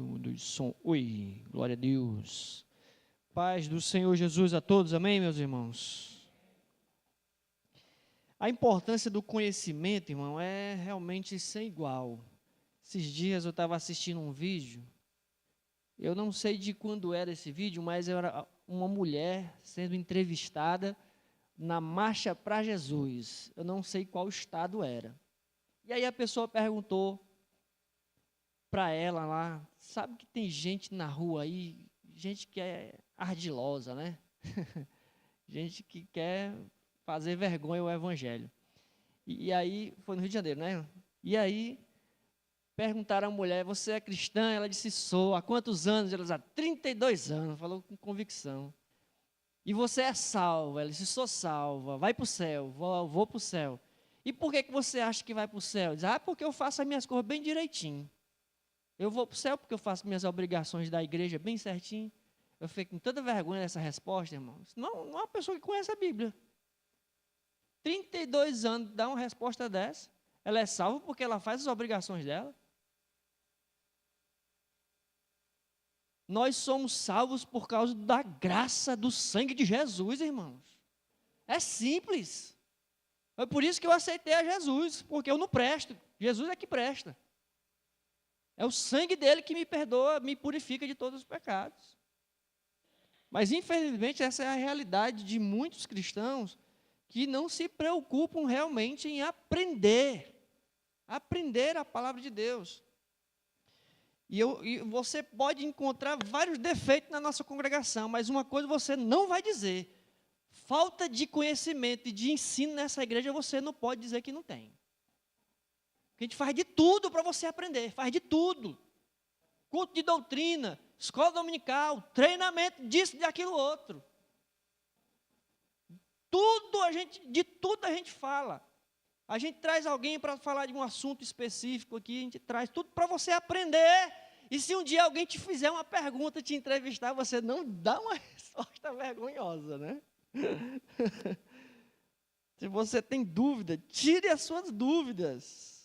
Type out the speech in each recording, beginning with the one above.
Tudo de som. Oi, glória a Deus. Paz do Senhor Jesus a todos, amém, meus irmãos? A importância do conhecimento, irmão, é realmente sem igual. Esses dias eu estava assistindo um vídeo, eu não sei de quando era esse vídeo, mas era uma mulher sendo entrevistada na Marcha para Jesus. Eu não sei qual estado era. E aí a pessoa perguntou para ela lá, sabe que tem gente na rua aí, gente que é ardilosa, né? Gente que quer fazer vergonha ao evangelho. E aí, foi no Rio de Janeiro, né? E aí, perguntaram à mulher, você é cristã? Ela disse, sou. Há quantos anos? Ela disse, há 32 anos, falou com convicção. E você é salva? Ela disse, sou salva, vai para o céu, vou para o céu. E por que você acha que vai para o céu? Diz, porque eu faço as minhas coisas bem direitinho. Eu vou para o céu porque eu faço minhas obrigações da igreja bem certinho. Eu fico com tanta vergonha dessa resposta, irmãos. Não é uma pessoa que conhece a Bíblia. 32 anos dá uma resposta dessa. Ela é salva porque ela faz as obrigações dela. Nós somos salvos por causa da graça do sangue de Jesus, irmãos. É simples. É por isso que eu aceitei a Jesus, porque eu não presto. Jesus é que presta. É o sangue dele que me perdoa, me purifica de todos os pecados. Mas, infelizmente, essa é a realidade de muitos cristãos que não se preocupam realmente em aprender a palavra de Deus. E você pode encontrar vários defeitos na nossa congregação, mas uma coisa você não vai dizer: falta de conhecimento e de ensino nessa igreja você não pode dizer que não tem. A gente faz de tudo para você aprender, faz de tudo. Culto de doutrina, escola dominical, treinamento disso, de aquilo outro. De tudo a gente fala. A gente traz alguém para falar de um assunto específico aqui, a gente traz tudo para você aprender. E se um dia alguém te fizer uma pergunta, te entrevistar, você não dá uma resposta vergonhosa, né? Se você tem dúvida, tire as suas dúvidas.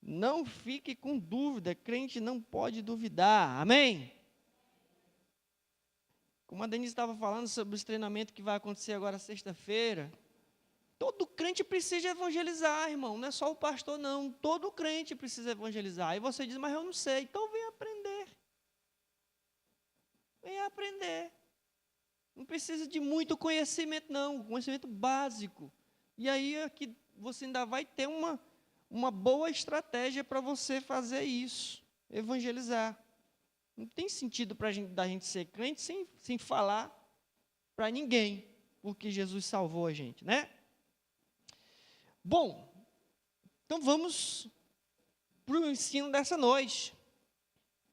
Não fique com dúvida, crente não pode duvidar, amém? Como a Denise estava falando sobre esse treinamento que vai acontecer agora sexta-feira, todo crente precisa evangelizar, irmão, não é só o pastor não, todo crente precisa evangelizar. Aí você diz, mas eu não sei, então vem aprender. Vem aprender. Não precisa de muito conhecimento não, conhecimento básico. E aí aqui você ainda vai ter uma boa estratégia para você fazer isso, evangelizar. Não tem sentido da gente ser crente sem falar para ninguém, porque Jesus salvou a gente, né? Bom, então vamos para o ensino dessa noite.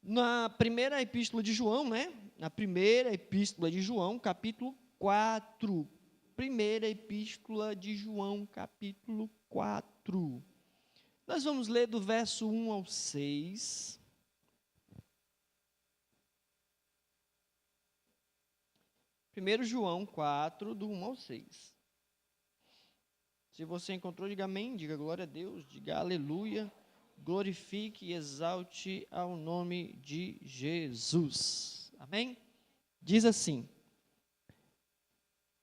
Na primeira epístola de João, né? Na primeira epístola de João, capítulo 4. Primeira epístola de João, capítulo 4. Nós vamos ler do verso 1 ao 6. Primeiro João 4, do 1 ao 6. Se você encontrou, diga amém, diga glória a Deus, diga aleluia, glorifique e exalte ao nome de Jesus. Amém? Diz assim: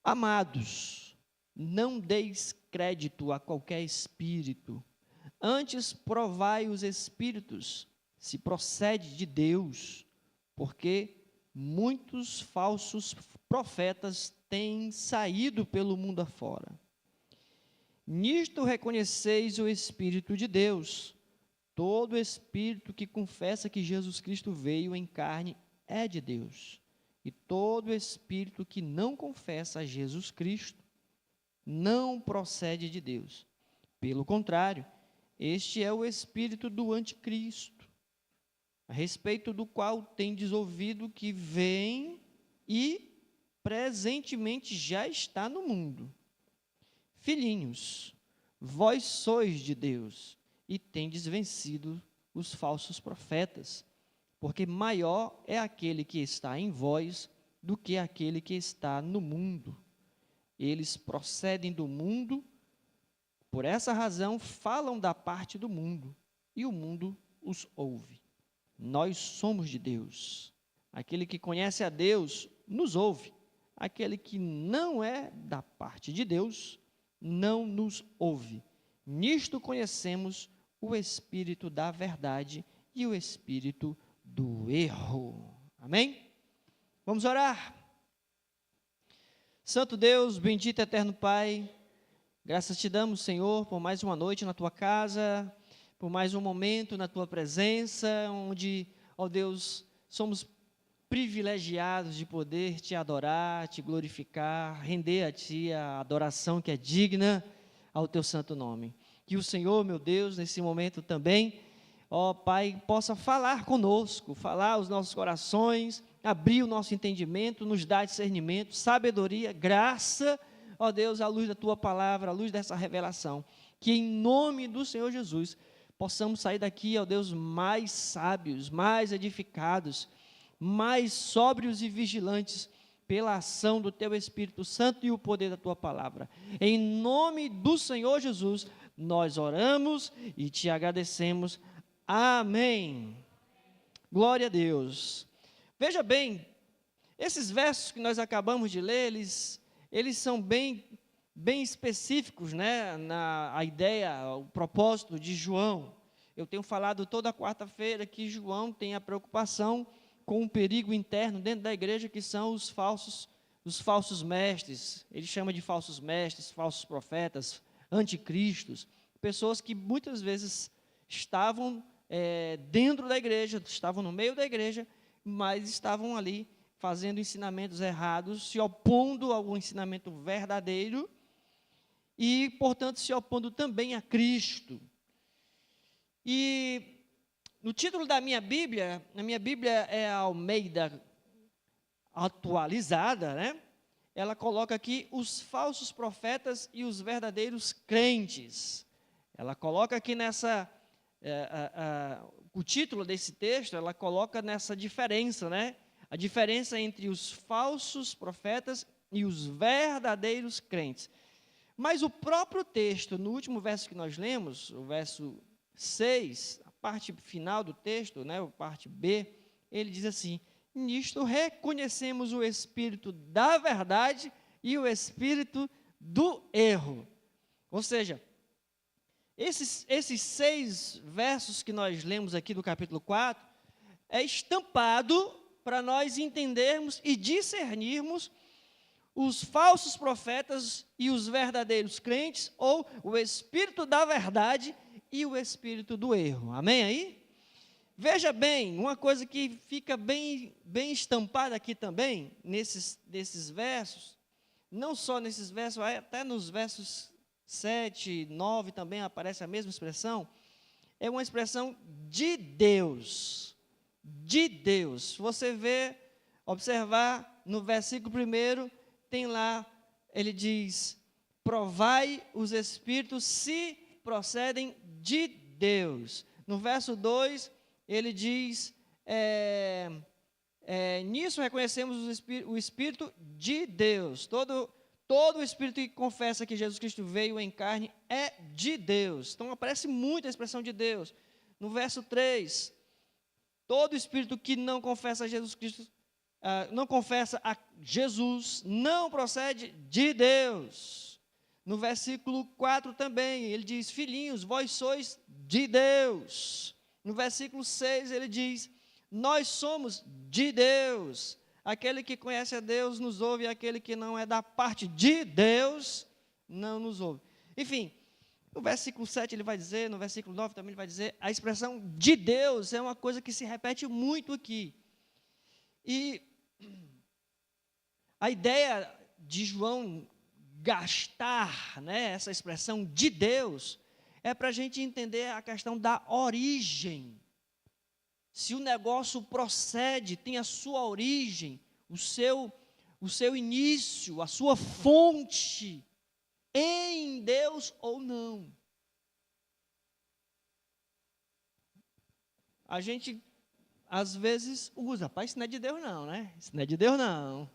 Amados, não deis crédito a qualquer espírito, antes provai os espíritos, se procede de Deus, porque muitos falsos profetas têm saído pelo mundo afora. Nisto reconheceis o Espírito de Deus. Todo espírito que confessa que Jesus Cristo veio em carne é de Deus. E todo espírito que não confessa a Jesus Cristo não procede de Deus. Pelo contrário, este é o espírito do anticristo, a respeito do qual tendes ouvido que vem e presentemente já está no mundo. Filhinhos, vós sois de Deus e tendes vencido os falsos profetas, porque maior é aquele que está em vós do que aquele que está no mundo. Eles procedem do mundo, por essa razão falam da parte do mundo, e o mundo os ouve. Nós somos de Deus. Aquele que conhece a Deus nos ouve. Aquele que não é da parte de Deus não nos ouve. Nisto conhecemos o espírito da verdade e o espírito do erro. Amém? Vamos orar. Santo Deus, bendito eterno Pai, graças te damos, Senhor, por mais uma noite na tua casa, por mais um momento na tua presença, onde, ó Deus, somos privilegiados de poder te adorar, te glorificar, render a ti a adoração que é digna ao teu santo nome. Que o Senhor, meu Deus, nesse momento também, ó Pai, possa falar conosco, falar aos nossos corações, abrir o nosso entendimento, nos dar discernimento, sabedoria, graça, ó Deus, à luz da tua palavra, à luz dessa revelação, que em nome do Senhor Jesus, possamos sair daqui, ó Deus, mais sábios, mais edificados, mais sóbrios e vigilantes pela ação do teu Espírito Santo e o poder da tua palavra. Em nome do Senhor Jesus, nós oramos e te agradecemos. Amém. Glória a Deus. Veja bem, esses versos que nós acabamos de ler, eles são bem específicos, né, a ideia, o propósito de João. Eu tenho falado toda quarta-feira que João tem a preocupação com um perigo interno dentro da igreja, que são os falsos mestres. Ele chama de falsos mestres, falsos profetas, anticristos, pessoas que muitas vezes estavam dentro da igreja, estavam no meio da igreja, mas estavam ali fazendo ensinamentos errados, se opondo ao ensinamento verdadeiro e, portanto, se opondo também a Cristo. E no título da minha Bíblia, a minha Bíblia é a Almeida atualizada, né? Ela coloca aqui os falsos profetas e os verdadeiros crentes. Ela coloca aqui o título desse texto, ela coloca nessa diferença, né? A diferença entre os falsos profetas e os verdadeiros crentes. Mas o próprio texto, no último verso que nós lemos, o verso 6, a parte final do texto, né, a parte B, ele diz assim: nisto reconhecemos o espírito da verdade e o espírito do erro. Ou seja, esses 6 versos que nós lemos aqui do capítulo 4, é estampado para nós entendermos e discernirmos os falsos profetas e os verdadeiros crentes, ou o espírito da verdade e o espírito do erro. Amém aí? Veja bem, uma coisa que fica bem estampada aqui também, nesses versos, não só nesses versos, até nos versos 7, 9 também aparece a mesma expressão, é uma expressão de Deus. De Deus. Você observar no versículo 1, tem lá, ele diz: provai os espíritos se procedem de Deus. No verso 2, ele diz: nisso reconhecemos o Espírito de Deus. Todo o Espírito que confessa que Jesus Cristo veio em carne é de Deus. Então aparece muito a expressão de Deus. No verso 3, todo Espírito que não confessa a Jesus Cristo, não confessa a Jesus, não procede de Deus. No versículo 4 também, ele diz: filhinhos, vós sois de Deus. No versículo 6, ele diz: nós somos de Deus. Aquele que conhece a Deus nos ouve, e aquele que não é da parte de Deus não nos ouve. Enfim, no versículo 7 ele vai dizer, no versículo 9 também ele vai dizer, a expressão de Deus é uma coisa que se repete muito aqui. E a ideia de João gastar, né, essa expressão de Deus, é para a gente entender a questão da origem. Se o negócio procede, tem a sua origem, o seu início, a sua fonte em Deus ou não. A gente, às vezes, usa: pai, isso não é de Deus não, né? Isso não é de Deus não.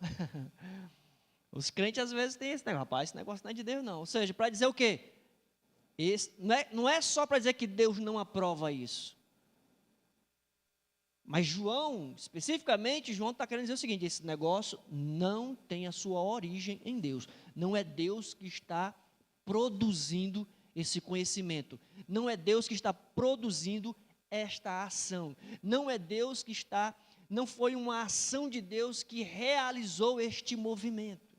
Os crentes, às vezes, têm esse negócio: rapaz, esse negócio não é de Deus não. Ou seja, para dizer o quê? Não é só para dizer que Deus não aprova isso. Mas João, especificamente, João está querendo dizer o seguinte: esse negócio não tem a sua origem em Deus. Não é Deus que está produzindo esse conhecimento. Não é Deus que está produzindo esta ação. Não é Deus que está, não foi uma ação de Deus que realizou este movimento.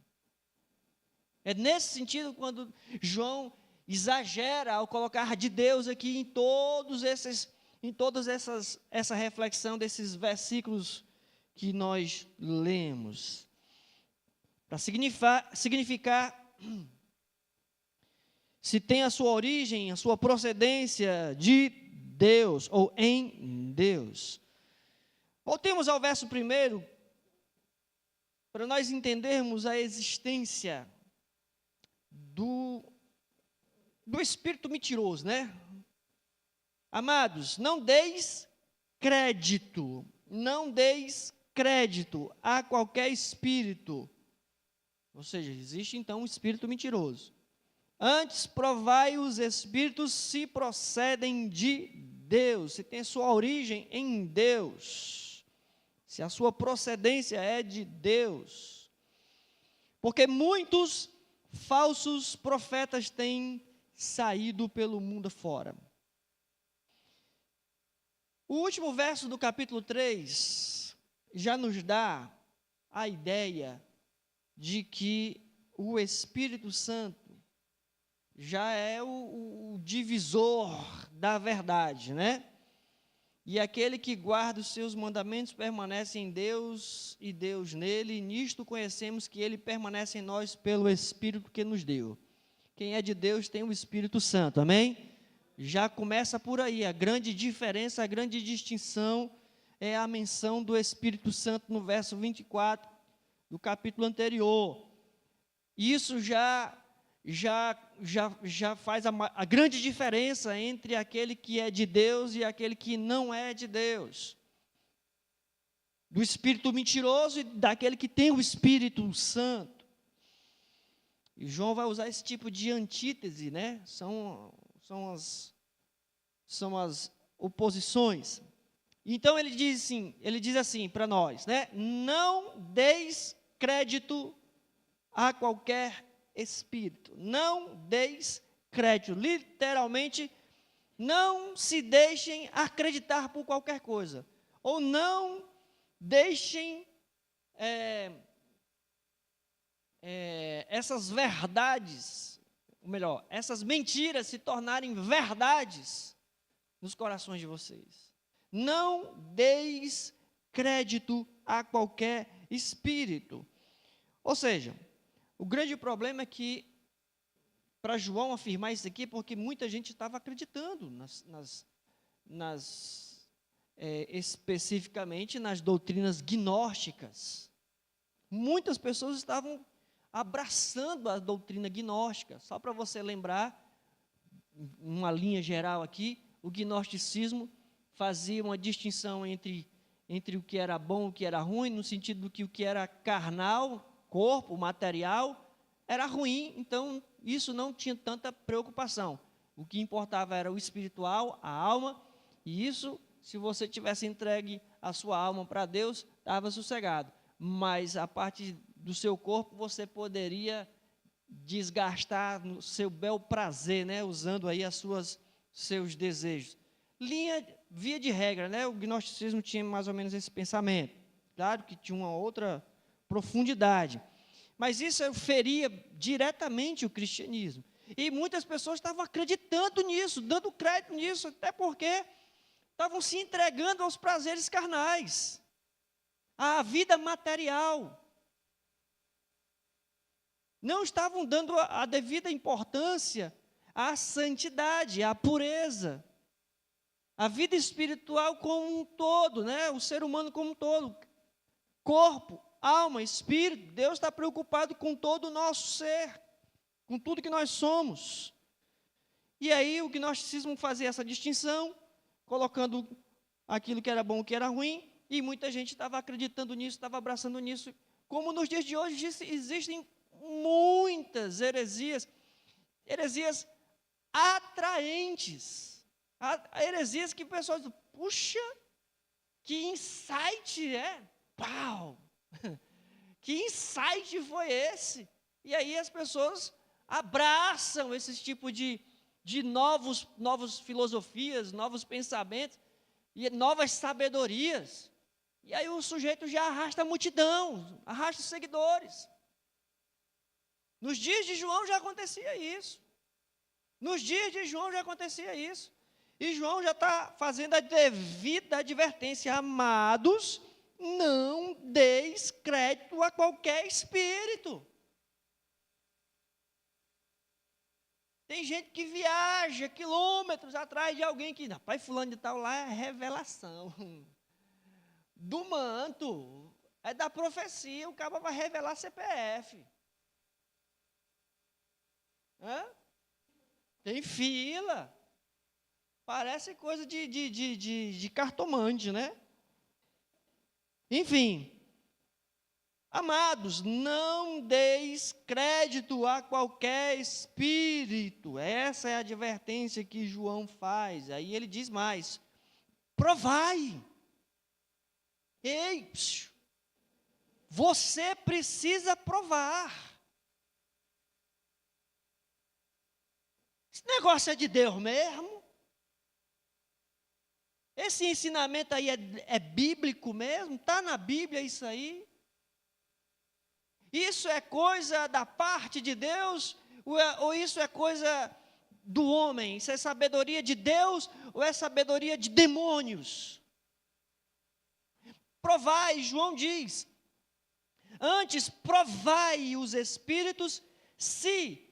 É nesse sentido quando João exagera ao colocar de Deus aqui em todas essa reflexão desses versículos que nós lemos. Para significar se tem a sua origem, a sua procedência de Deus ou em Deus. Voltemos ao verso 1, para nós entendermos a existência do espírito mentiroso, né? Amados, não deis crédito a qualquer espírito. Ou seja, existe então um espírito mentiroso. Antes, provai os espíritos se procedem de Deus, se tem sua origem em Deus, se a sua procedência é de Deus. Porque muitos falsos profetas têm saído pelo mundo fora. O último verso do capítulo 3 já nos dá a ideia de que o Espírito Santo já é o divisor da verdade, né? E aquele que guarda os seus mandamentos permanece em Deus e Deus nele, e nisto conhecemos que ele permanece em nós pelo Espírito que nos deu. Quem é de Deus tem o Espírito Santo, amém? Já começa por aí, a grande diferença, a grande distinção é a menção do Espírito Santo no verso 24 do capítulo anterior. Isso já faz a grande diferença entre aquele que é de Deus e aquele que não é de Deus. Do espírito mentiroso e daquele que tem o Espírito Santo. E João vai usar esse tipo de antítese, né? São as oposições. Então ele diz assim para nós, né? Não deis crédito a qualquer espírito. Não deis crédito. Literalmente, não se deixem acreditar por qualquer coisa. Ou não deixem essas verdades, ou melhor, essas mentiras se tornarem verdades nos corações de vocês. Não deis crédito a qualquer espírito. Ou seja, o grande problema é que, para João afirmar isso aqui, porque muita gente estava acreditando especificamente nas doutrinas gnósticas. Muitas pessoas estavam abraçando a doutrina gnóstica. Só para você lembrar, uma linha geral aqui, o gnosticismo fazia uma distinção entre o que era bom e o que era ruim, no sentido do que o que era carnal, corpo, material, era ruim, então isso não tinha tanta preocupação. O que importava era o espiritual, a alma, e isso, se você tivesse entregue a sua alma para Deus, estava sossegado. Mas a parte do seu corpo você poderia desgastar no seu bel prazer, né, usando aí seus desejos. Via de regra, né, o gnosticismo tinha mais ou menos esse pensamento. Claro que tinha uma outra profundidade. Mas isso feria diretamente o cristianismo. E muitas pessoas estavam acreditando nisso, dando crédito nisso, até porque estavam se entregando aos prazeres carnais, à vida material. Não estavam dando a devida importância à santidade, à pureza, à vida espiritual como um todo, né? O ser humano como um todo, corpo, alma, espírito. Deus está preocupado com todo o nosso ser, com tudo que nós somos. E aí o gnosticismo fazia essa distinção, colocando aquilo que era bom e o que era ruim, e muita gente estava acreditando nisso, estava abraçando nisso. Como nos dias de hoje existem muitas heresias atraentes, heresias que pessoas dizem, puxa, Que insight, Pau! Que insight foi esse? E aí as pessoas abraçam esse tipo de novas filosofias, novos pensamentos e novas sabedorias. E aí o sujeito já arrasta a multidão, arrasta os seguidores. Nos dias de João já acontecia isso. Nos dias de João já acontecia isso. E João já está fazendo a devida advertência. Amados, não deis crédito a qualquer espírito. Tem gente que viaja quilômetros atrás de alguém que, rapaz, fulano de tal lá é revelação. Do manto, é da profecia, o cara vai revelar CPF. Tem fila. Parece coisa de cartomante, né? Enfim. Amados, não deis crédito a qualquer espírito. Essa é a advertência que João faz. Aí ele diz mais: provai. Ei, você precisa provar. Esse negócio é de Deus mesmo? Esse ensinamento aí é bíblico mesmo? Está na Bíblia isso aí? Isso é coisa da parte de Deus? Ou isso é coisa do homem? Isso é sabedoria de Deus ou é sabedoria de demônios? Provai, João diz. Antes, provai os espíritos se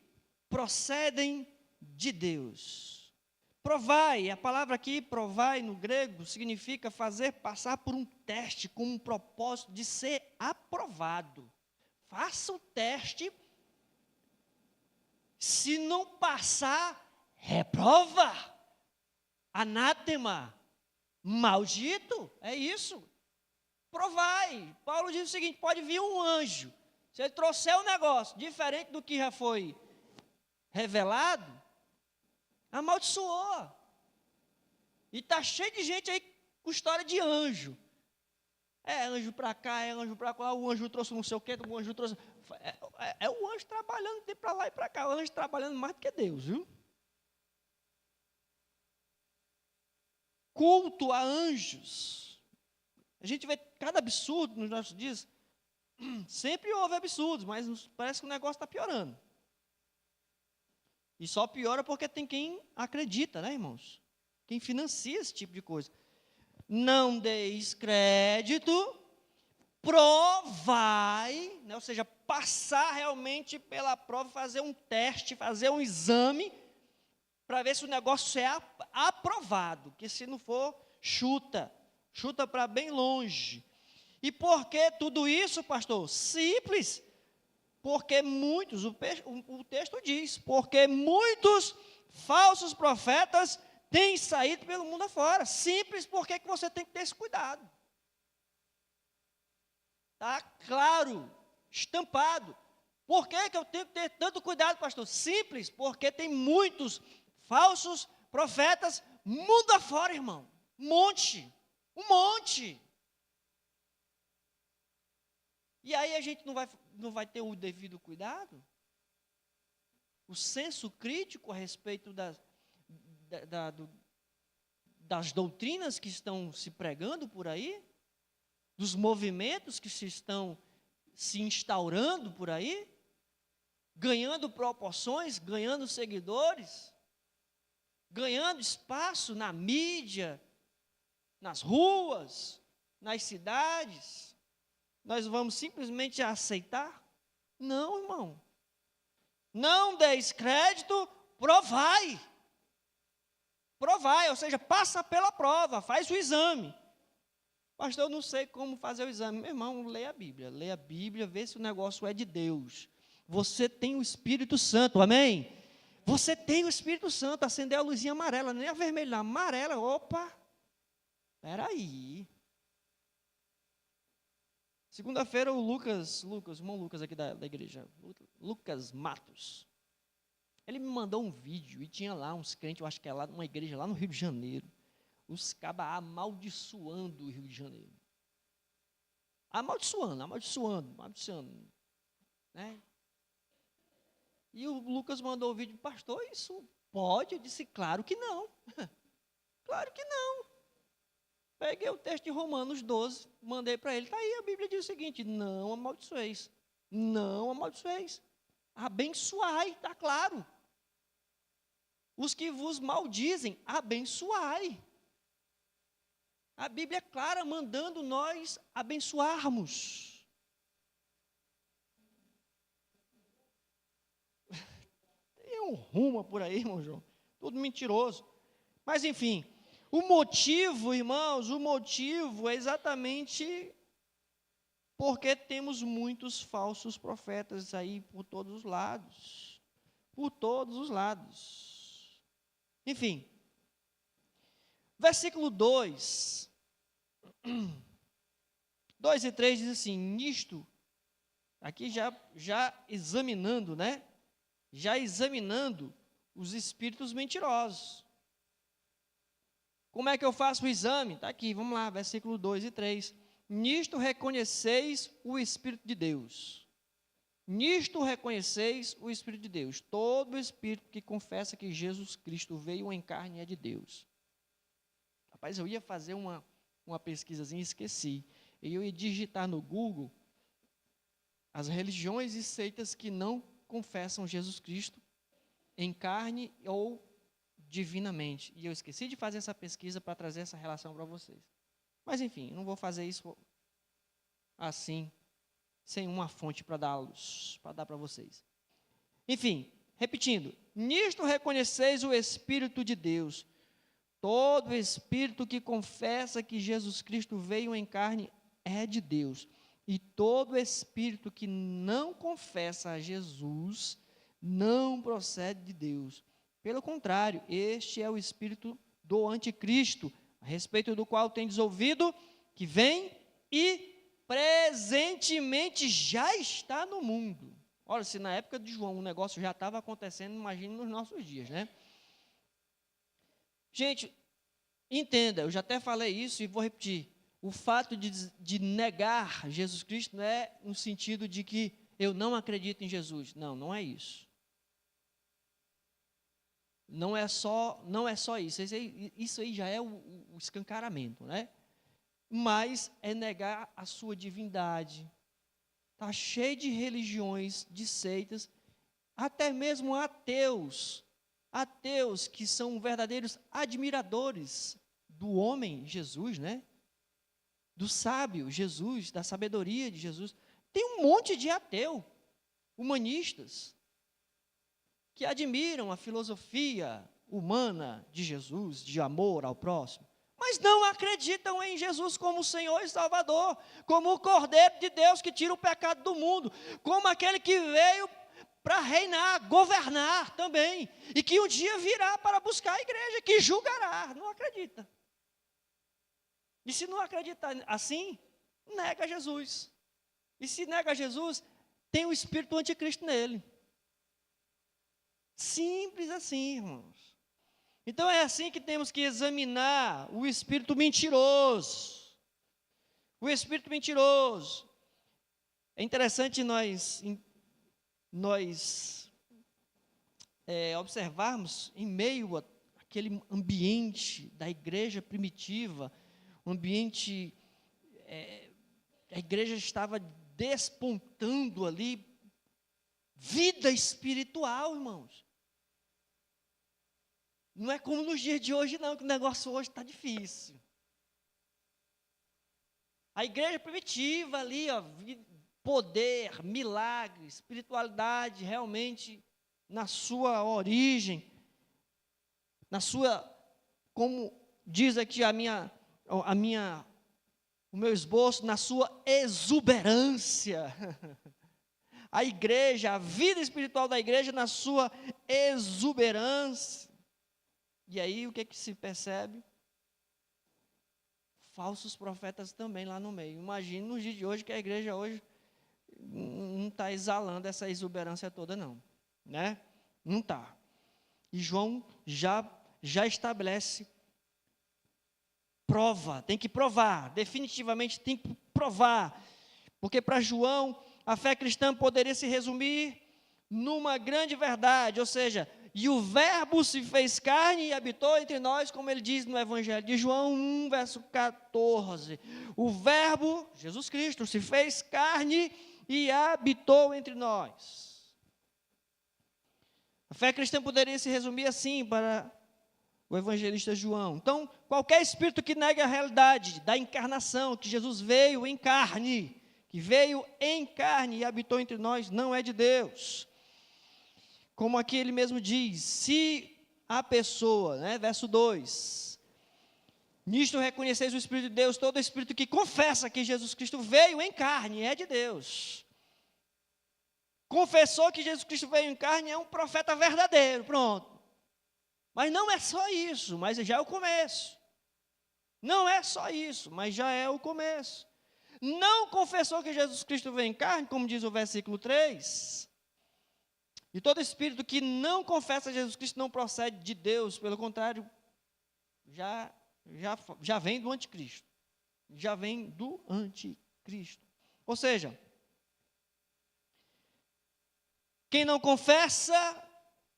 procedem de Deus. Provai, a palavra aqui, provai, no grego, significa fazer passar por um teste com um propósito de ser aprovado. Faça o teste, se não passar, reprova, anátema, maldito, é isso. Provai. Paulo diz o seguinte: pode vir um anjo, se ele trouxer um negócio diferente do que já foi revelado, amaldiçoou. E está cheio de gente aí com história de anjo. É anjo para cá, é anjo para lá, o anjo trouxe não sei o quê, o anjo trouxe... É o anjo trabalhando de para lá e para cá, o anjo trabalhando mais do que Deus, viu? Culto a anjos. A gente vê cada absurdo nos nossos dias. Sempre houve absurdos, mas parece que o negócio está piorando. E só piora porque tem quem acredita, né, irmãos? Quem financia esse tipo de coisa. Não deis crédito, provai, né, ou seja, passar realmente pela prova, fazer um teste, fazer um exame, para ver se o negócio é aprovado, que se não for, chuta para bem longe. E por que tudo isso, pastor? Simples, porque muitos, o texto diz, porque muitos falsos profetas têm saído pelo mundo afora. Simples, porque que você tem que ter esse cuidado. Está claro, estampado. Por que eu tenho que ter tanto cuidado, pastor? Simples, porque tem muitos falsos profetas mundo afora, irmão. Um monte. E aí a gente não vai ter o devido cuidado? O senso crítico a respeito das doutrinas que estão se pregando por aí? Dos movimentos que estão se instaurando por aí? Ganhando proporções, ganhando seguidores, ganhando espaço na mídia, nas ruas, nas cidades. Nós vamos simplesmente aceitar? Não, irmão. Não deis crédito, provai. Provai, ou seja, passa pela prova, faz o exame. Pastor, eu não sei como fazer o exame. Meu irmão, leia a Bíblia, vê se o negócio é de Deus. Você tem o Espírito Santo, amém? Você tem o Espírito Santo, acendeu a luzinha amarela, nem a vermelha, a amarela, opa, espera aí. Segunda-feira o irmão Lucas aqui da igreja, Lucas Matos, ele me mandou um vídeo e tinha lá uns crentes, eu acho que é lá numa igreja lá no Rio de Janeiro, os cabas amaldiçoando o Rio de Janeiro. Amaldiçoando, né? E o Lucas mandou o vídeo, pastor, isso pode? Eu disse, claro que não. Claro que não. Peguei o texto de Romanos 12, mandei para ele. Está aí, a Bíblia diz o seguinte, não amaldiçoeis. Não amaldiçoeis. Abençoai, está claro. Os que vos maldizem, abençoai. A Bíblia é clara, mandando nós abençoarmos. Tem um rumo por aí, irmão João. Tudo mentiroso. Mas, enfim, o motivo, irmãos, o motivo é exatamente porque temos muitos falsos profetas aí por todos os lados. Por todos os lados. Enfim, versículo 2 e 3 diz assim, nisto, aqui já examinando, né? Já examinando os espíritos mentirosos. Como é que eu faço o exame? Está aqui, vamos lá, versículo 2 e 3. Nisto reconheceis o Espírito de Deus. Nisto reconheceis o Espírito de Deus. Todo espírito que confessa que Jesus Cristo veio em carne é de Deus. Rapaz, eu ia fazer uma pesquisazinha e esqueci. Eu ia digitar no Google as religiões e seitas que não confessam Jesus Cristo em carne ou divinamente. E eu esqueci de fazer essa pesquisa para trazer essa relação para vocês. Mas, enfim, não vou fazer isso assim, sem uma fonte para dar para vocês. Enfim, repetindo, nisto reconheceis o Espírito de Deus. Todo espírito que confessa que Jesus Cristo veio em carne é de Deus. E todo espírito que não confessa a Jesus não procede de Deus. Pelo contrário, este é o espírito do anticristo, a respeito do qual tendes ouvido, que vem e presentemente já está no mundo. Olha, se na época de João o negócio já estava acontecendo, imagine nos nossos dias, né? Gente, entenda, eu já até falei isso e vou repetir. O fato de negar Jesus Cristo não é no sentido de que eu não acredito em Jesus. Não, não é isso. Não é só isso. Isso aí já é o escancaramento, né? Mas é negar a sua divindade. Está cheio de religiões, de seitas, até mesmo ateus que são verdadeiros admiradores do homem Jesus, né? Do sábio Jesus, da sabedoria de Jesus. Tem um monte de ateu, humanistas, que admiram a filosofia humana de Jesus, de amor ao próximo, mas não acreditam em Jesus como Senhor e Salvador, como o Cordeiro de Deus que tira o pecado do mundo, como aquele que veio para reinar, governar também, e que um dia virá para buscar a igreja, que julgará. Não acredita. E se não acreditar assim, nega Jesus. E se nega Jesus, tem o espírito do anticristo nele. Simples assim, irmãos. Então é assim que temos que examinar o espírito mentiroso. O espírito mentiroso. É interessante nós observarmos em meio àquele ambiente da igreja primitiva, um ambiente, a igreja estava despontando ali vida espiritual, irmãos. Não é como nos dias de hoje, não, que o negócio hoje está difícil. A igreja primitiva ali, ó, poder, milagre, espiritualidade, realmente, na sua origem, como diz aqui o meu esboço, na sua exuberância. A igreja, a vida espiritual da igreja na sua exuberância. E aí o que se percebe? Falsos profetas também lá no meio. Imagine nos dias de hoje que a igreja hoje não está exalando essa exuberância toda não, né? Não está. E João já estabelece prova, tem que provar, definitivamente tem que provar. Porque para João, a fé cristã poderia se resumir numa grande verdade, ou seja, e o verbo se fez carne e habitou entre nós, como ele diz no Evangelho de João 1, verso 14. O verbo, Jesus Cristo, se fez carne e habitou entre nós. A fé cristã poderia se resumir assim para o evangelista João. Então, qualquer espírito que negue a realidade da encarnação, que Jesus veio em carne, e habitou entre nós, não é de Deus. Como aqui ele mesmo diz, se a pessoa, verso 2, nisto reconheceis o Espírito de Deus, todo espírito que confessa que Jesus Cristo veio em carne, é de Deus. Confessou que Jesus Cristo veio em carne, é um profeta verdadeiro, pronto. Mas não é só isso, mas já é o começo. Não é só isso, mas já é o começo. Não confessou que Jesus Cristo veio em carne, como diz o versículo 3. E todo espírito que não confessa Jesus Cristo não procede de Deus, pelo contrário, já vem do anticristo. Já vem do anticristo. Ou seja, quem não confessa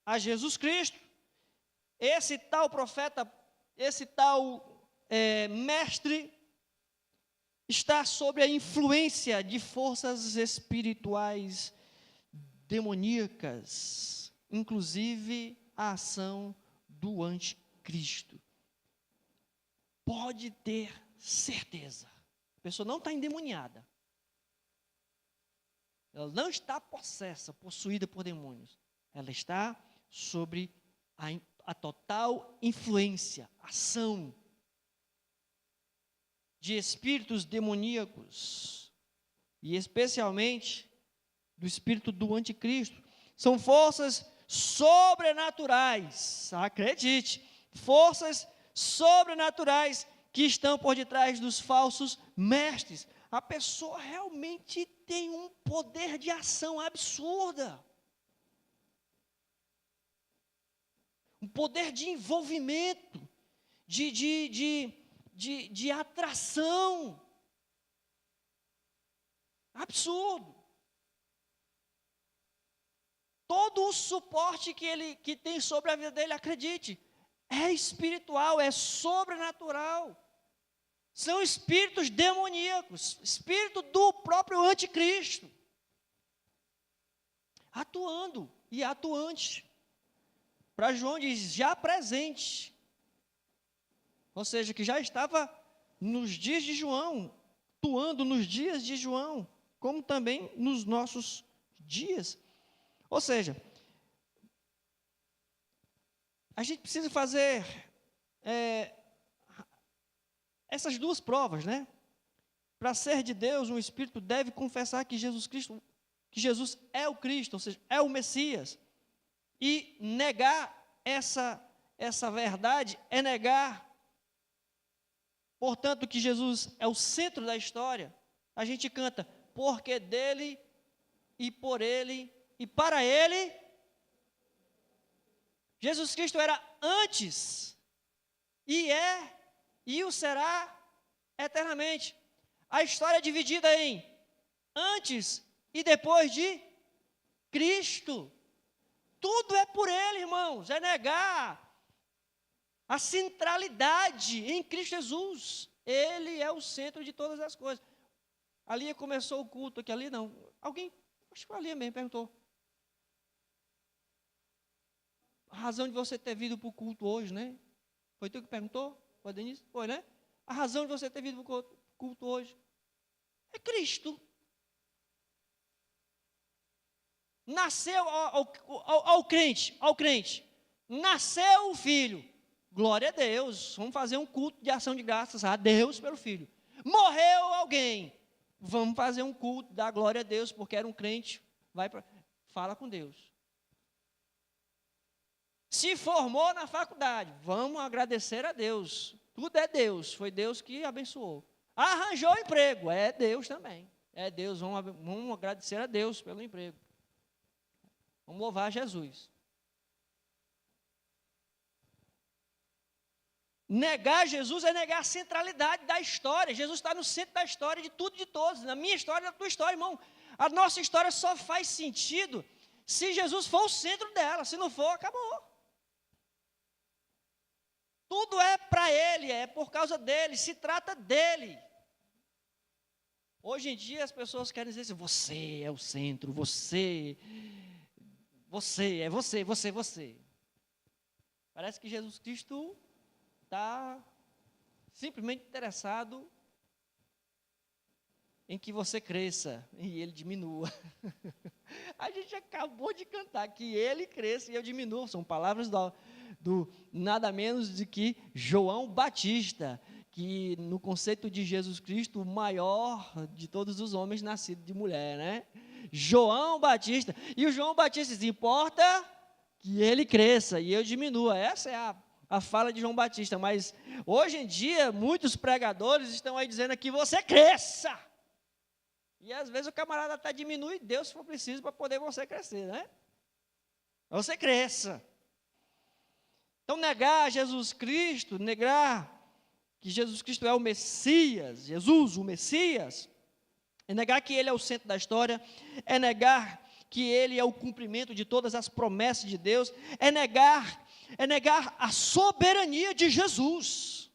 a Jesus Cristo, esse tal profeta, esse tal mestre, está sob a influência de forças espirituais demoníacas, inclusive a ação do anticristo. Pode ter certeza, a pessoa não está endemoniada, ela não está possuída por demônios, ela está sobre a total influência, ação de espíritos demoníacos, e especialmente do espírito do anticristo. São forças sobrenaturais, acredite, forças sobrenaturais que estão por detrás dos falsos mestres. A pessoa realmente tem um poder de ação absurda, um poder de envolvimento, de atração absurdo. Todo o suporte que tem sobre a vida dele, acredite, é espiritual, é sobrenatural. São espíritos demoníacos, espírito do próprio anticristo, atuando e atuante. Para João diz, já presente. Ou seja, que já estava nos dias de João, atuando nos dias de João, como também nos nossos dias. Ou seja, a gente precisa fazer essas duas provas, Para ser de Deus, um espírito deve confessar que Jesus é o Cristo, ou seja, é o Messias. E negar essa verdade é negar, portanto, que Jesus é o centro da história. A gente canta, porque dele, e por ele, e para ele, Jesus Cristo era antes, e o será eternamente. A história é dividida em antes e depois de Cristo. Tudo é por ele, irmãos, é negar a centralidade em Cristo Jesus. Ele é o centro de todas as coisas. Ali começou o culto, aqui ali não. Alguém, acho que foi ali mesmo, perguntou. A razão de você ter vindo para o culto hoje, Foi tu que perguntou? Foi, Denise? Foi, A razão de você ter vindo para o culto hoje é Cristo. Nasceu ao crente, nasceu o Filho. Glória a Deus, vamos fazer um culto de ação de graças a Deus pelo Filho. Morreu alguém, vamos fazer um culto da glória a Deus, porque era um crente, fala com Deus. Se formou na faculdade, vamos agradecer a Deus. Tudo é Deus, foi Deus que abençoou. Arranjou emprego, é Deus também. É Deus, vamos agradecer a Deus pelo emprego. Vamos louvar Jesus. Negar Jesus é negar a centralidade da história. Jesus está no centro da história de tudo e de todos. Na minha história, na tua história, irmão. A nossa história só faz sentido se Jesus for o centro dela. Se não for, acabou. Tudo é para Ele, é por causa dEle, se trata dEle. Hoje em dia as pessoas querem dizer assim, você é o centro, você é você. Parece que Jesus Cristo está simplesmente interessado em que você cresça e Ele diminua. A gente acabou de cantar que Ele cresça e eu diminuo. São palavras do nada menos de que João Batista, que no conceito de Jesus Cristo, o maior de todos os homens nascidos de mulher, né? João Batista. E o João Batista diz, importa que ele cresça e eu diminua. Essa é a fala de João Batista. Mas hoje em dia, muitos pregadores estão aí dizendo que você cresça. E às vezes o camarada até diminui Deus se for preciso para poder você crescer, né? Você cresça. Então, negar Jesus Cristo, negar que Jesus Cristo é o Messias, Jesus, o Messias, é negar que Ele é o centro da história, é negar que Ele é o cumprimento de todas as promessas de Deus, é negar a soberania de Jesus,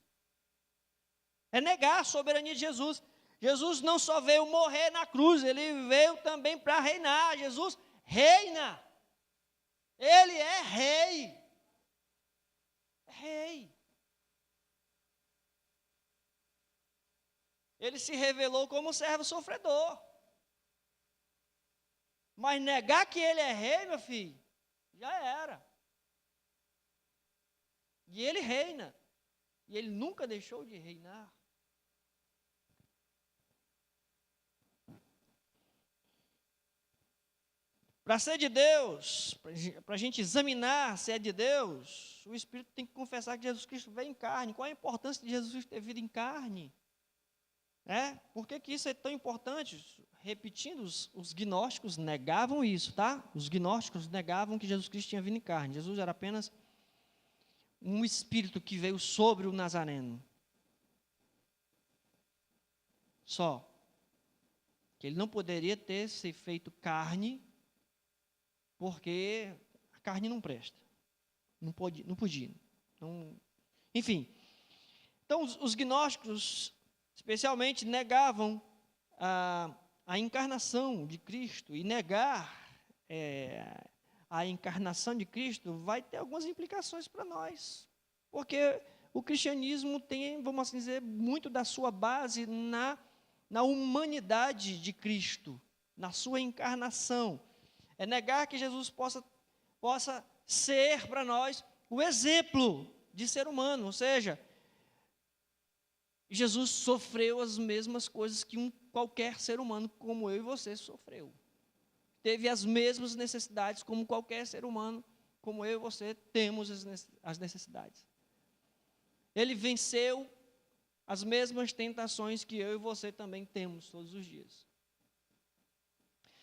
é negar a soberania de Jesus. Jesus não só veio morrer na cruz, Ele veio também para reinar. Jesus reina, Ele é rei. Ele se revelou como servo sofredor. Mas negar que Ele é rei, meu filho, já era. E Ele reina. E Ele nunca deixou de reinar. Para ser de Deus, para a gente examinar se é de Deus, o Espírito tem que confessar que Jesus Cristo veio em carne. Qual a importância de Jesus Cristo ter vindo em carne? Por que isso é tão importante? Repetindo, os gnósticos negavam isso, tá? Os gnósticos negavam que Jesus Cristo tinha vindo em carne. Jesus era apenas um Espírito que veio sobre o Nazareno. Só. Que ele não poderia ter se feito carne, porque a carne não presta. Não podia. Enfim. Então, os gnósticos, especialmente, negavam a encarnação de Cristo. E negar a encarnação de Cristo vai ter algumas implicações para nós. Porque o cristianismo tem, vamos assim dizer, muito da sua base na humanidade de Cristo, na sua encarnação. É negar que Jesus possa ser para nós o exemplo de ser humano, ou seja, Jesus sofreu as mesmas coisas que qualquer ser humano como eu e você sofreu. Teve as mesmas necessidades como qualquer ser humano, como eu e você temos as necessidades. Ele venceu as mesmas tentações que eu e você também temos todos os dias.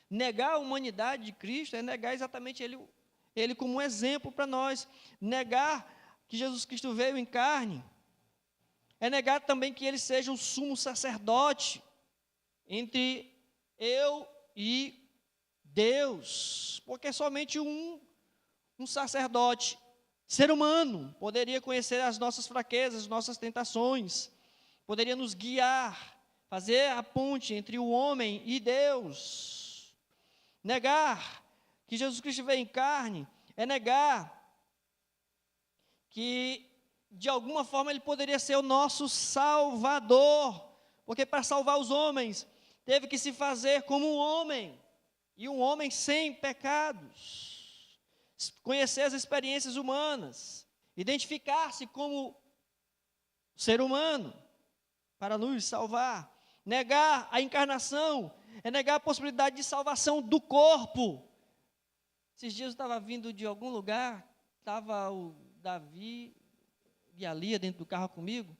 Negar a humanidade de Cristo é negar exatamente Ele como um exemplo para nós. Negar que Jesus Cristo veio em carne é negar também que Ele seja o sumo sacerdote entre eu e Deus. Porque somente um sacerdote, ser humano, poderia conhecer as nossas fraquezas, as nossas tentações, poderia nos guiar, fazer a ponte entre o homem e Deus. Negar que Jesus Cristo veio em carne é negar que, de alguma forma, Ele poderia ser o nosso Salvador, porque para salvar os homens, teve que se fazer como um homem, e um homem sem pecados, conhecer as experiências humanas, identificar-se como ser humano, para nos salvar. Negar a encarnação é negar a possibilidade de salvação do corpo. Esses dias eu estava vindo de algum lugar, estava o Davi e a Lia dentro do carro comigo.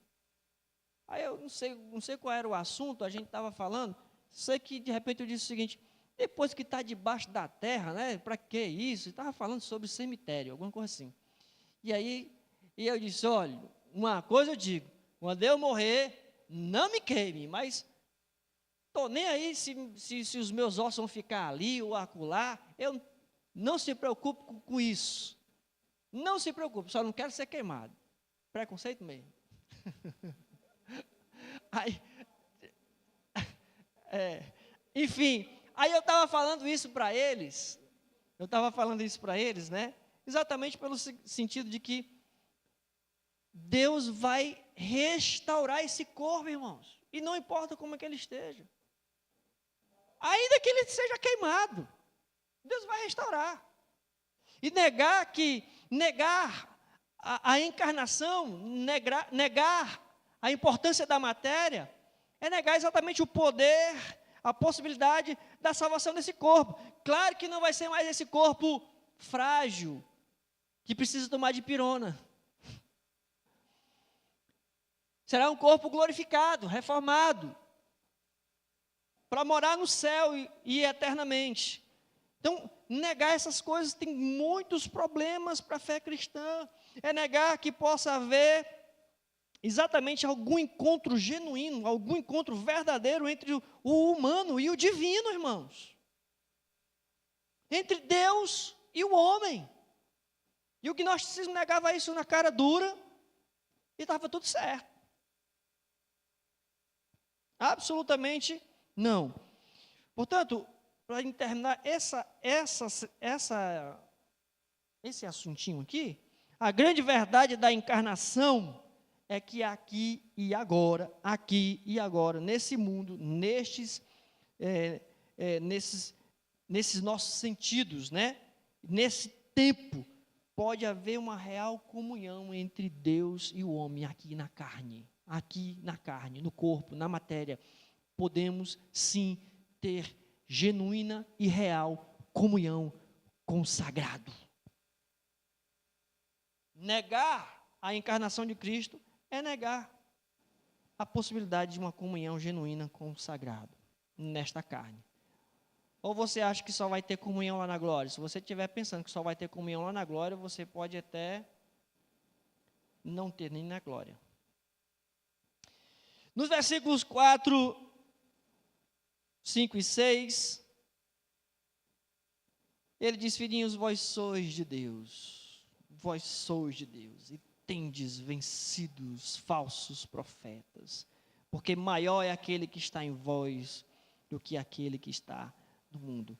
Aí eu não sei qual era o assunto, a gente estava falando. Sei que de repente eu disse o seguinte: depois que está debaixo da terra, né? Para que isso? Estava falando sobre cemitério, alguma coisa assim. E aí eu disse: olha, uma coisa eu digo: quando eu morrer, não me queime, mas estou nem aí se os meus ossos vão ficar ali ou acolá. Eu não se preocupe com isso. Não se preocupe, só não quero ser queimado. Preconceito mesmo. Aí, enfim, aí eu estava falando isso para eles. Né? Exatamente pelo sentido de que Deus vai restaurar esse corpo, irmãos. E não importa como é que ele esteja. Ainda que ele seja queimado, Deus vai restaurar. E negar a encarnação, negar a importância da matéria, é negar exatamente o poder, a possibilidade da salvação desse corpo. Claro que não vai ser mais esse corpo frágil, que precisa tomar dipirona. Será um corpo glorificado, reformado, para morar no céu e eternamente. Então, negar essas coisas tem muitos problemas para a fé cristã. É negar que possa haver exatamente algum encontro genuíno, algum encontro verdadeiro entre o humano e o divino, irmãos. Entre Deus e o homem. E o gnosticismo negava isso na cara dura e estava tudo certo. Absolutamente não. Portanto, para terminar esse assuntinho aqui, a grande verdade da encarnação é que aqui e agora, nesse mundo, nesses nossos sentidos, né? Nesse tempo, pode haver uma real comunhão entre Deus e o homem aqui na carne, no corpo, na matéria. Podemos sim ter genuína e real comunhão com o sagrado. Negar a encarnação de Cristo é negar a possibilidade de uma comunhão genuína com o sagrado nesta carne. Ou você acha que só vai ter comunhão lá na glória? Se você estiver pensando que só vai ter comunhão lá na glória, você pode até não ter nem na glória. Nos versículos 4, 5 e 6, ele diz: filhinhos, vós sois de Deus, e tendes vencido os falsos profetas, porque maior é aquele que está em vós do que aquele que está no mundo.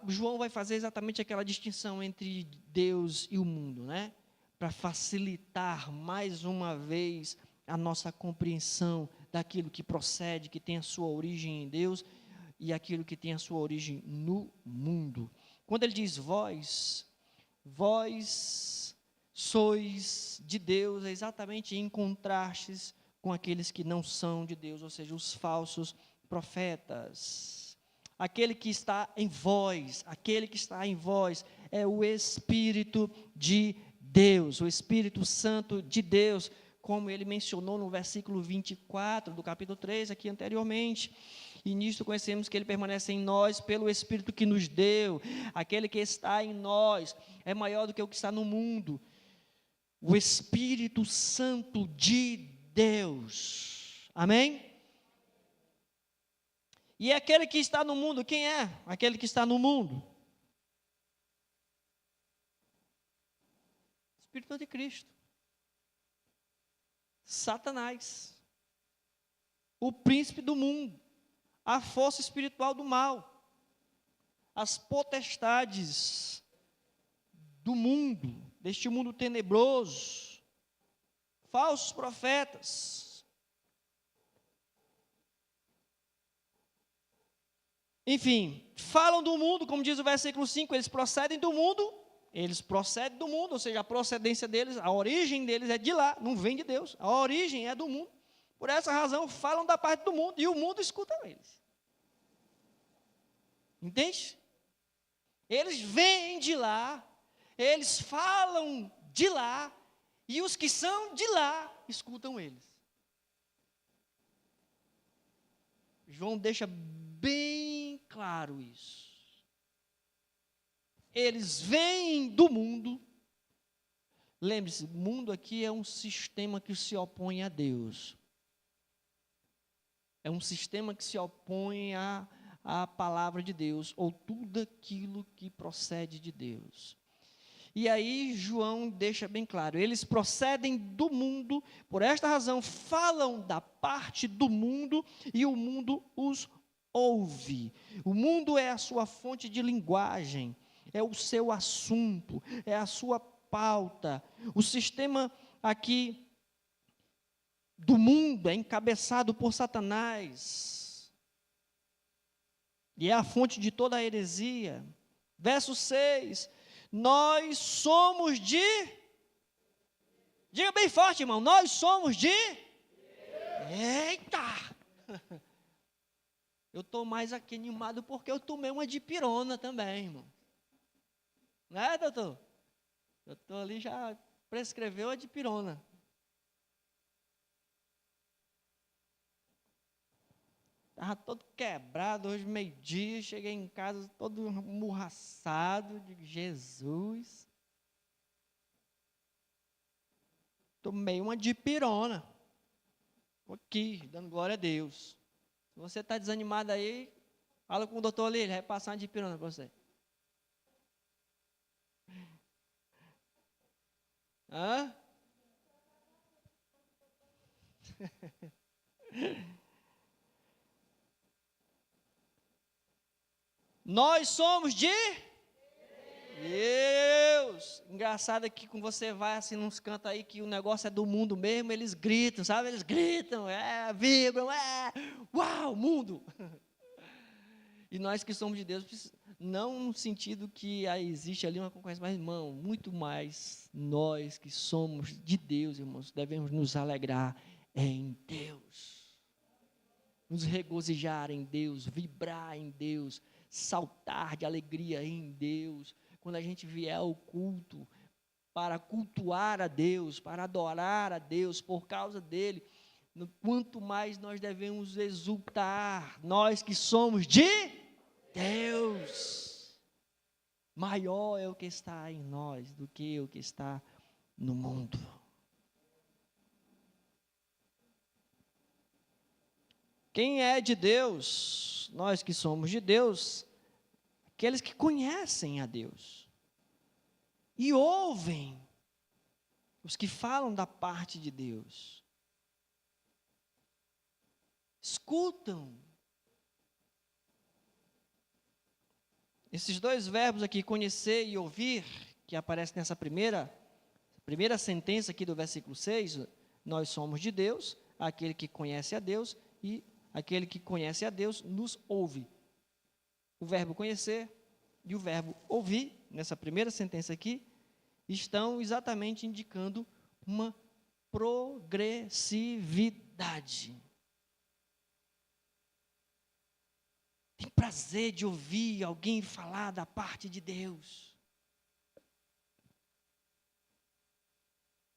João vai fazer exatamente aquela distinção entre Deus e o mundo, né? Para facilitar mais uma vez a nossa compreensão daquilo que procede, que tem a sua origem em Deus, e aquilo que tem a sua origem no mundo. Quando ele diz vós sois de Deus, é exatamente em contrastes com aqueles que não são de Deus, ou seja, os falsos profetas. Aquele que está em vós é o Espírito de Deus, o Espírito Santo de Deus, como ele mencionou no versículo 24 do capítulo 3, aqui anteriormente. E nisto conhecemos que ele permanece em nós pelo Espírito que nos deu. Aquele que está em nós é maior do que o que está no mundo. O Espírito Santo de Deus. Amém? E aquele que está no mundo, quem é aquele que está no mundo? Espírito de Cristo. Satanás. O príncipe do mundo. A força espiritual do mal. As potestades do mundo, deste mundo tenebroso. Falsos profetas. Enfim, falam do mundo, como diz o versículo 5, eles procedem do mundo, ou seja, a procedência deles, a origem deles é de lá, não vem de Deus, a origem é do mundo. Por essa razão, falam da parte do mundo, e o mundo escuta eles. Entende? Eles vêm de lá, eles falam de lá, e os que são de lá, escutam eles. João deixa bem claro isso. Eles vêm do mundo, Lembre-se, o mundo aqui é um sistema que se opõe a Deus. É um sistema que se opõe à palavra de Deus, ou tudo aquilo que procede de Deus. E aí João deixa bem claro, eles procedem do mundo, por esta razão falam da parte do mundo e o mundo os ouve. O mundo é a sua fonte de linguagem, é o seu assunto, é a sua pauta. O sistema aqui do mundo é encabeçado por Satanás e é a fonte de toda a heresia. Verso 6, nós somos de, diga bem forte, irmão, nós somos de, eita, eu estou mais aqui animado porque eu tomei uma dipirona também, irmão, não é, doutor? Eu estou ali, já prescreveu a dipirona. Estava todo quebrado, hoje meio-dia, cheguei em casa todo amorraçado, de Jesus. Tomei uma dipirona. Estou aqui, dando glória a Deus. Se você está desanimado aí, fala com o doutor ali, ele vai passar uma dipirona para você. Hã? Nós somos de Deus. Engraçado é que quando você vai assim nos cantos aí que o negócio é do mundo mesmo, eles gritam, sabe? Eles gritam, vibram, uau, mundo. E nós que somos de Deus, não no sentido que existe ali uma concorrência, mas, irmão, muito mais nós que somos de Deus, irmãos, devemos nos alegrar em Deus. Nos regozijar em Deus, vibrar em Deus, saltar de alegria em Deus. Quando a gente vier ao culto, para cultuar a Deus, para adorar a Deus, por causa dEle, quanto mais nós devemos exultar, nós que somos de Deus. Maior é o que está em nós do que o que está no mundo. Quem é de Deus, nós que somos de Deus, aqueles que conhecem a Deus e ouvem os que falam da parte de Deus, escutam. Esses dois verbos aqui, conhecer e ouvir, que aparecem nessa primeira sentença aqui do versículo 6, nós somos de Deus, aquele que conhece a Deus, e aquele que conhece a Deus nos ouve. O verbo conhecer e o verbo ouvir, nessa primeira sentença aqui, estão exatamente indicando uma progressividade. Tem prazer de ouvir alguém falar da parte de Deus.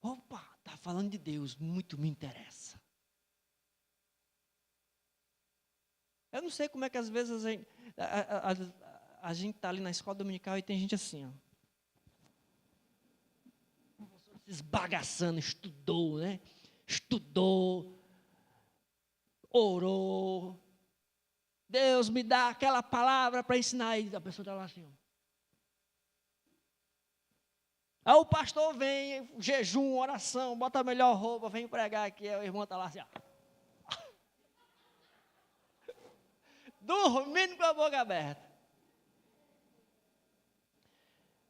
Opa, está falando de Deus, muito me interessa. Eu não sei como é que às vezes a gente está ali na escola dominical e tem gente assim, ó. Esbagaçando, estudou, né? Estudou, orou. Deus me dá aquela palavra para ensinar. E a pessoa está lá assim, ó. Aí o pastor vem, jejum, oração, bota a melhor roupa, vem pregar aqui. Aí o irmão está lá assim, ó. Dormindo com a boca aberta.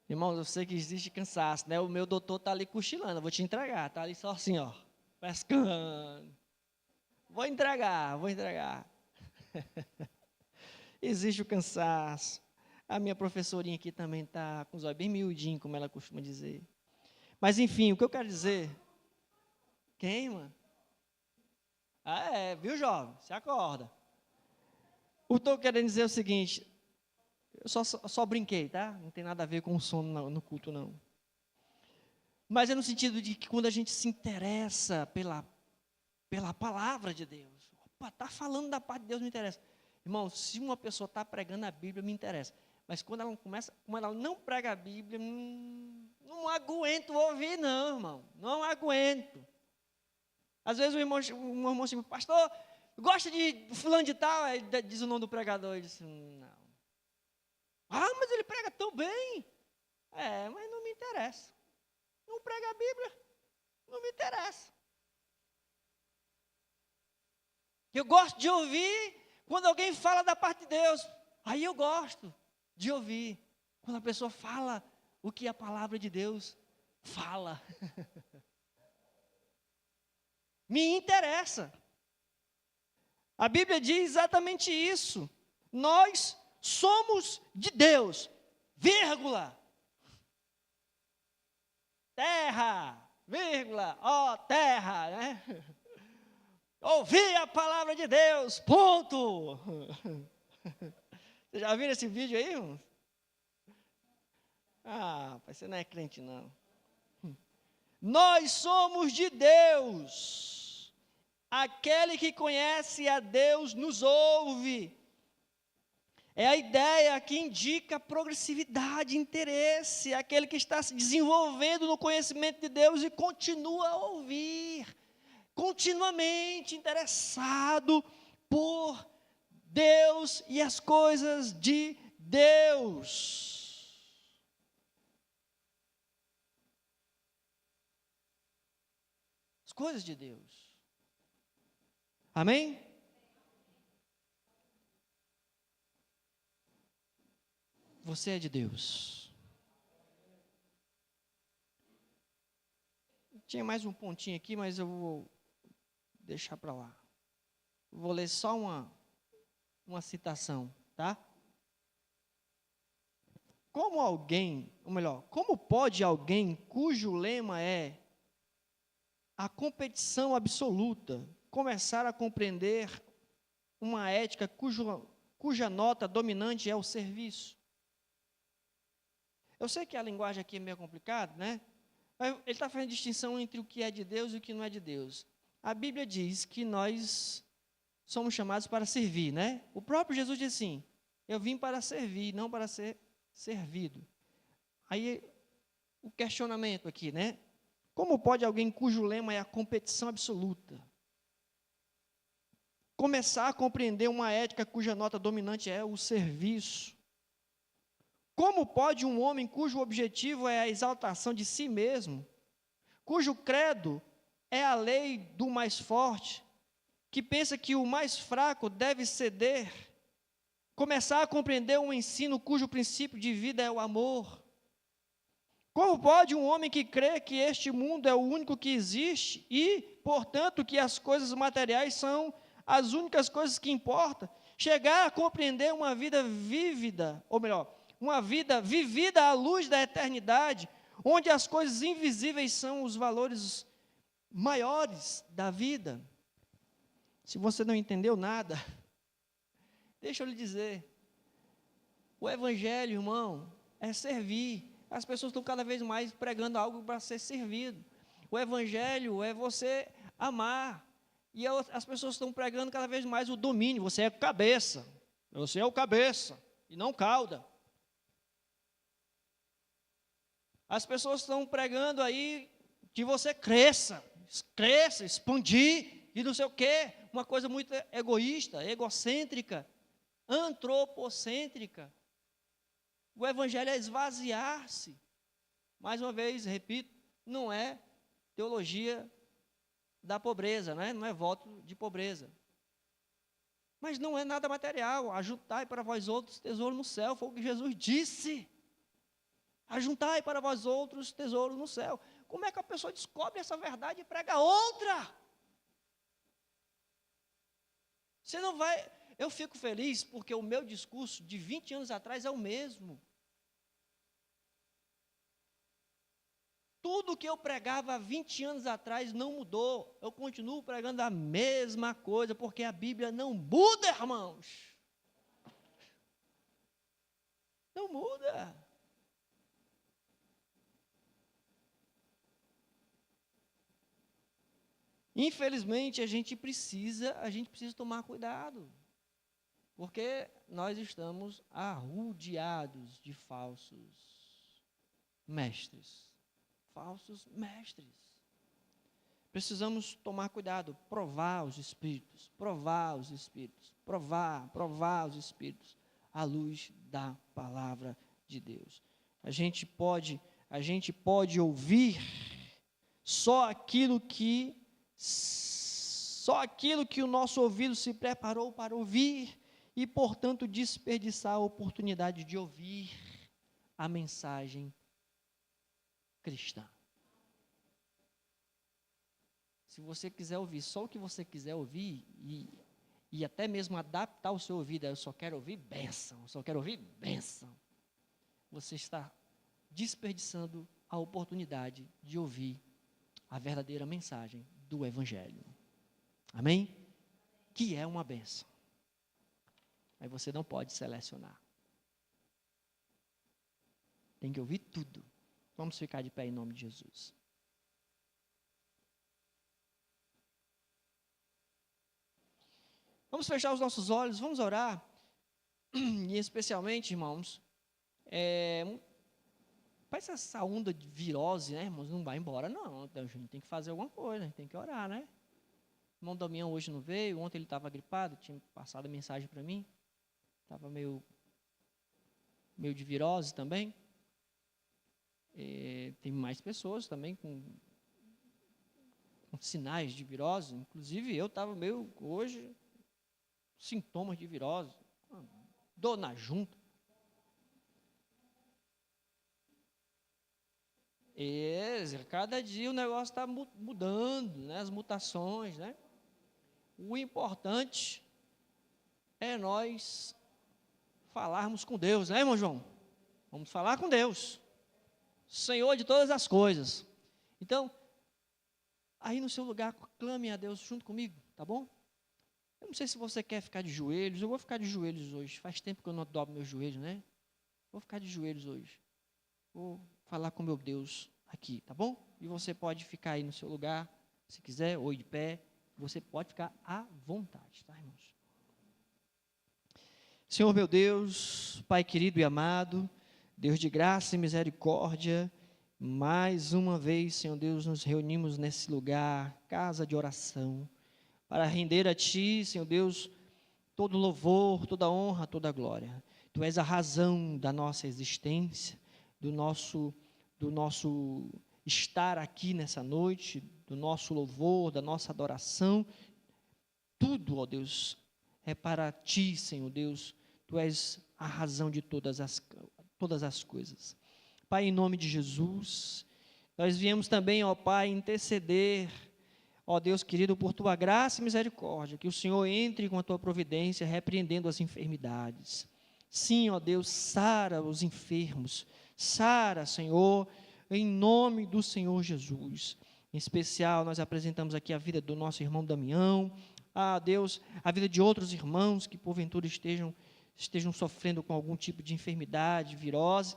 Irmãos, eu sei que existe cansaço, né? O meu doutor está ali cochilando, eu vou te entregar. Está ali só assim, ó, pescando. Vou entregar. Existe o cansaço. A minha professorinha aqui também está com os olhos bem miudinhos, como ela costuma dizer. Mas, enfim, o que eu quero dizer... Quem, mano? Viu, jovem? Se acorda. O que eu estou querendo dizer é o seguinte... Eu só brinquei, tá? Não tem nada a ver com o sono no culto, não. Mas é no sentido de que quando a gente se interessa pela palavra de Deus. Opa, está falando da parte de Deus, me interessa. Irmão, se uma pessoa está pregando a Bíblia, me interessa. Mas quando ela não prega a Bíblia, não Não aguento ouvir, não, irmão. Não aguento. Às vezes o irmão assim, pastor, gosta de fulano de tal? Aí diz o nome do pregador. Ele diz, não. Ah, mas ele prega tão bem. Mas não me interessa. Não prega a Bíblia, não me interessa. Eu gosto de ouvir quando alguém fala da parte de Deus. Aí eu gosto de ouvir quando a pessoa fala o que a palavra de Deus fala. Me interessa. A Bíblia diz exatamente isso. Nós somos de Deus, vírgula. Terra, vírgula, ó terra, né? Ouvir a palavra de Deus, ponto. Vocês já viram esse vídeo aí, irmão? Você não é crente, não. Nós somos de Deus. Aquele que conhece a Deus nos ouve. É a ideia que indica progressividade, interesse. Aquele que está se desenvolvendo no conhecimento de Deus e continua a ouvir. Continuamente interessado por Deus e as coisas de Deus. As coisas de Deus. Amém? Você é de Deus. Tinha mais um pontinho aqui, mas eu vou deixar para lá. Vou ler só uma citação, tá? Como pode alguém cujo lema é a competição absoluta começar a compreender uma ética cuja nota dominante é o serviço? Eu sei que a linguagem aqui é meio complicada, né? Ele está fazendo distinção entre o que é de Deus e o que não é de Deus. A Bíblia diz que nós somos chamados para servir, né? O próprio Jesus diz assim, eu vim para servir, não para ser servido. Aí, o questionamento aqui, né? Como pode alguém cujo lema é a competição absoluta começar a compreender uma ética cuja nota dominante é o serviço? Como pode um homem cujo objetivo é a exaltação de si mesmo, cujo credo é a lei do mais forte, que pensa que o mais fraco deve ceder, começar a compreender um ensino cujo princípio de vida é o amor? Como pode um homem que crê que este mundo é o único que existe e, portanto, que as coisas materiais são as únicas coisas que importam, chegar a compreender uma vida vívida, ou melhor, uma vida vivida à luz da eternidade, onde as coisas invisíveis são os valores maiores da vida? Se você não entendeu nada, deixa eu lhe dizer, o evangelho, irmão, é servir. As pessoas estão cada vez mais pregando algo para ser servido. O evangelho é você amar. E as pessoas estão pregando cada vez mais o domínio. Você é cabeça. Você é o cabeça e não cauda. As pessoas estão pregando aí que você cresça, expandir e não sei o quê. Uma coisa muito egoísta, egocêntrica, antropocêntrica. O evangelho é esvaziar-se. Mais uma vez, repito, não é teologia da pobreza, né? Não é voto de pobreza. Mas não é nada material. Ajuntai para vós outros tesouro no céu, foi o que Jesus disse. Ajuntai para vós outros tesouro no céu. Como é que a pessoa descobre essa verdade e prega outra? Você não vai... Eu fico feliz porque o meu discurso de 20 anos atrás é o mesmo. Tudo que eu pregava há 20 anos atrás não mudou. Eu continuo pregando a mesma coisa, porque a Bíblia não muda, irmãos. Não muda. Infelizmente, a gente precisa tomar cuidado. Porque nós estamos arrodeados de falsos mestres. falsos mestres. Precisamos tomar cuidado, provar os espíritos, provar os espíritos, provar os espíritos, à luz da palavra de Deus. A gente pode ouvir só aquilo que o nosso ouvido se preparou para ouvir e, portanto, desperdiçar a oportunidade de ouvir a mensagem cristã. Se você quiser ouvir só o que você quiser ouvir e até mesmo adaptar o seu ouvido, eu só quero ouvir bênção, você está desperdiçando a oportunidade de ouvir a verdadeira mensagem do Evangelho. Amém? Que é uma bênção. Aí você não pode selecionar. Tem que ouvir tudo. Vamos ficar de pé em nome de Jesus. Vamos fechar os nossos olhos, vamos orar. E especialmente, irmãos, parece essa onda de virose, né, irmãos? Não vai embora, não. Então, a gente tem que fazer alguma coisa, a gente tem que orar, né? O irmão Damião hoje não veio, ontem ele estava gripado, tinha passado a mensagem para mim. Estava meio de virose também. Tem mais pessoas também com sinais de virose. Inclusive, eu estava hoje, sintomas de virose, dor na junta. Cada dia o negócio está mudando, né? As mutações, né? O importante é nós falarmos com Deus, né, irmão João? Vamos falar com Deus, Senhor de todas as coisas. Então, aí no seu lugar, clame a Deus junto comigo, tá bom? Eu não sei se você quer ficar de joelhos, eu vou ficar de joelhos hoje. Faz tempo que eu não dobro meus joelhos, né? Vou ficar de joelhos hoje. Vou falar com meu Deus aqui, tá bom? E você pode ficar aí no seu lugar, se quiser, ou de pé. Você pode ficar à vontade, tá, irmãos? Senhor meu Deus, Pai querido e amado, Deus de graça e misericórdia, mais uma vez, Senhor Deus, nos reunimos nesse lugar, casa de oração, para render a Ti, Senhor Deus, todo louvor, toda honra, toda glória. Tu és a razão da nossa existência, do nosso estar aqui nessa noite, do nosso louvor, da nossa adoração. Tudo, ó Deus, é para Ti, Senhor Deus. Tu és a razão de todas as coisas. Pai, em nome de Jesus, nós viemos também, ó Pai, interceder, ó Deus querido, por Tua graça e misericórdia, que o Senhor entre com a Tua providência, repreendendo as enfermidades. Sim, ó Deus, sara os enfermos, sara, Senhor, em nome do Senhor Jesus. Em especial, nós apresentamos aqui a vida do nosso irmão Damião, Deus, a vida de outros irmãos que porventura estejam sofrendo com algum tipo de enfermidade, virose.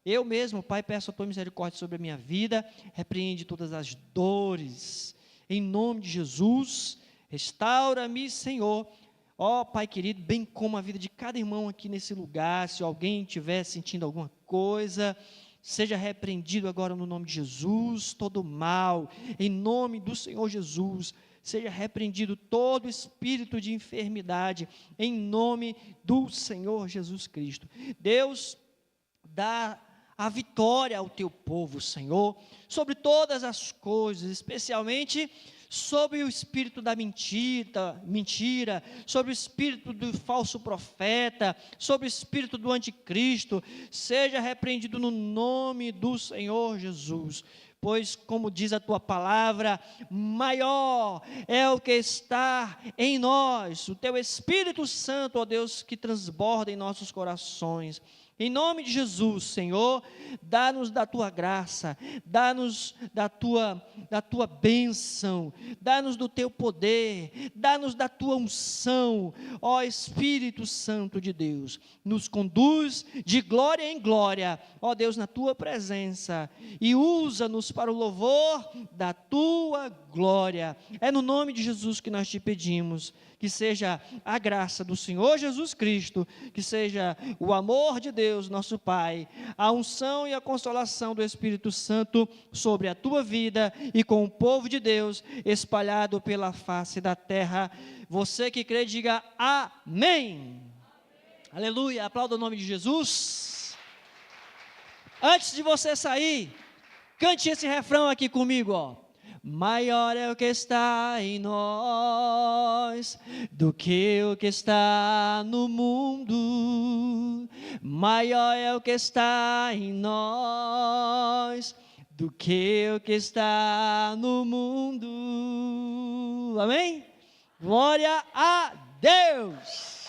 Eu mesmo, Pai, peço a Tua misericórdia sobre a minha vida, repreende todas as dores, em nome de Jesus, restaura-me, Senhor, ó Pai querido, bem como a vida de cada irmão aqui nesse lugar. Se alguém estiver sentindo alguma coisa, seja repreendido agora no nome de Jesus, todo mal, em nome do Senhor Jesus. Seja repreendido todo espírito de enfermidade, em nome do Senhor Jesus Cristo. Deus, dá a vitória ao Teu povo, Senhor, sobre todas as coisas, especialmente sobre o espírito da mentira, sobre o espírito do falso profeta, sobre o espírito do anticristo. Seja repreendido no nome do Senhor Jesus. Pois, como diz a Tua palavra, maior é o que está em nós, o Teu Espírito Santo, ó Deus, que transborda em nossos corações. Em nome de Jesus, Senhor, dá-nos da Tua graça, dá-nos da Tua bênção, dá-nos do Teu poder, dá-nos da Tua unção, ó Espírito Santo de Deus, nos conduz de glória em glória, ó Deus, na Tua presença, e usa-nos para o louvor da Tua glória. É no nome de Jesus que nós Te pedimos, que seja a graça do Senhor Jesus Cristo, que seja o amor de Deus, Deus, nosso Pai, a unção e a consolação do Espírito Santo sobre a tua vida e com o povo de Deus espalhado pela face da terra. Você que crê, diga amém. Aleluia, aplauda o nome de Jesus. Antes de você sair, cante esse refrão aqui comigo, ó. Maior é o que está em nós do que o que está no mundo. Maior é o que está em nós do que o que está no mundo. Amém? Glória a Deus!